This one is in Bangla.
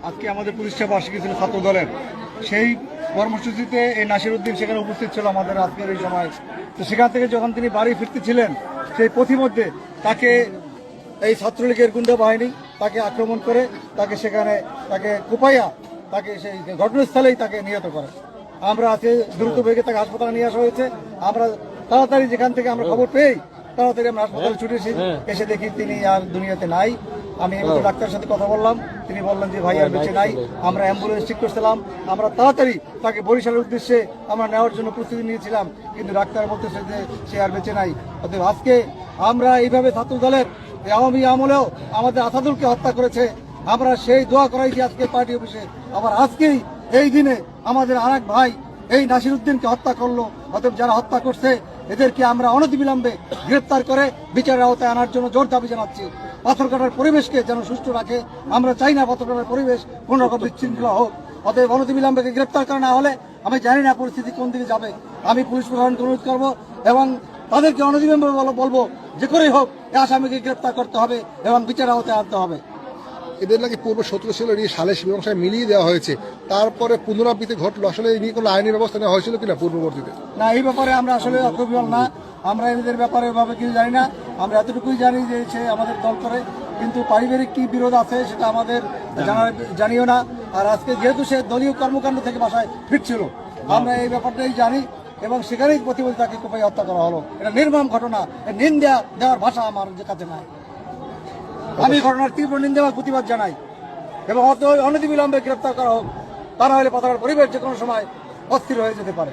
আজকে আমাদের প্রতিষ্ঠা বার্ষিকী ছিল ছাত্র দলের, সেই কর্মসূচিতে এই নাসির উদ্দিন সেখানে উপস্থিত ছিল আমাদের আজকের এই সময়। তো সেখান থেকে যখন তিনি বাড়ি ফিরতেছিলেন, সেই পথিমধ্যে তাকে এই ছাত্রলীগের গুন্ডা বাহিনী তাকে আক্রমণ করে তাকে কুপাইয়া তাকে সেই ঘটনাস্থলেই তাকে নিহত করে। আমরা আজকে দ্রুত বেগে তাকে হাসপাতালে নিয়ে আসা হয়েছে। আমরা তাড়াতাড়ি যেখান থেকে আমরা খবর পেয়ে তাড়াতাড়ি আমরা হাসপাতালে ছুটেছি, এসে দেখি তিনি আর দুনিয়াতে নাই। আমি এবার ডাক্তারের সাথে কথা বললাম, তিনি বললেন যে ভাই আর বেঁচে নাই। আমরা অ্যাম্বুলেন্স ঠিক করছিলাম, আমরা তাড়াতাড়ি তাকে বরিশালের উদ্দেশ্যে আমরা নেওয়ার জন্য প্রস্তুতি নিয়েছিলাম, কিন্তু ডাক্তার বলতেছে যে সে আর বেঁচে নাই। অতএব আজকে আমরা এইভাবে ছাত্র দলের আওয়ামী আমলেও আমাদের আসাদুলকে হত্যা করেছে, আমরা সেই দোয়া করাইছি আজকে পার্টি অফিসে। আবার আজকেই এই দিনে আমাদের আরেক ভাই এই নাসির উদ্দিনকে হত্যা করলো। অতএব যারা হত্যা করছে এদেরকে আমরা অনতিবিলম্বে গ্রেপ্তার করে বিচারের আওতায় আনার জন্য জোর দাবি জানাচ্ছি। পাথরঘাটার পরিবেশকে যেন সুষ্ঠু রাখে, আমরা চাই না পাথরঘাটার পরিবেশ কোন রকম বিশৃঙ্খলা হোক। অতএব অনতিবিলম্বে গ্রেপ্তার করা না হলে আমি জানি না পরিস্থিতি কোন দিকে যাবে। আমি পুলিশ প্রশাসনকে অনুরোধ করবো এবং তাদেরকে অনতিবিলম্বে বলবো যে করেই হোক এই আসামিকে গ্রেপ্তার করতে হবে এবং বিচারের আওতায় আনতে হবে। এদের নাকি পূর্ব শত্রু ছিল, নিয়ে সালিশ মীমাংসায় মিলিয়ে দেওয়া হয়েছে, তারপরে পুনরাবৃত্তি ঘটলো। আসলে এই নিয়ে কোনো আইনি ব্যবস্থা নেওয়া হয়েছিল কিনা পূর্ববর্তীতে? না, এই ব্যাপারে আমরা আসলে অতবিবল না, আমরা এদের ব্যাপারে এভাবে কিছু জানি না। আমরা এতটুকুই জানি যে সে আমাদের দল করে, কিন্তু পারিবারিক কি বিরোধ আছে সেটা আমাদের জানিও না। আর আজকে যেহেতু সে দলীয় কর্মকাণ্ড থেকে বাসায় ফিরছিল, আমরা এই ব্যাপারটাই জানি এবং সেখানেই প্রতিবাদী তাকে কোপাই হত্যা করা হলো। এটা নির্মম ঘটনা, নিন্দা দেওয়ার ভাষা আমার যে কাছে নাই। আমি ঘটনার তীব্র নিন্দা এবং প্রতিবাদ জানাই এবং অনতিবিলম্বে গ্রেপ্তার করা হোক, তা না হলে পাথরের পরিবেশ যে কোনো সময় অস্থির হয়ে যেতে পারে।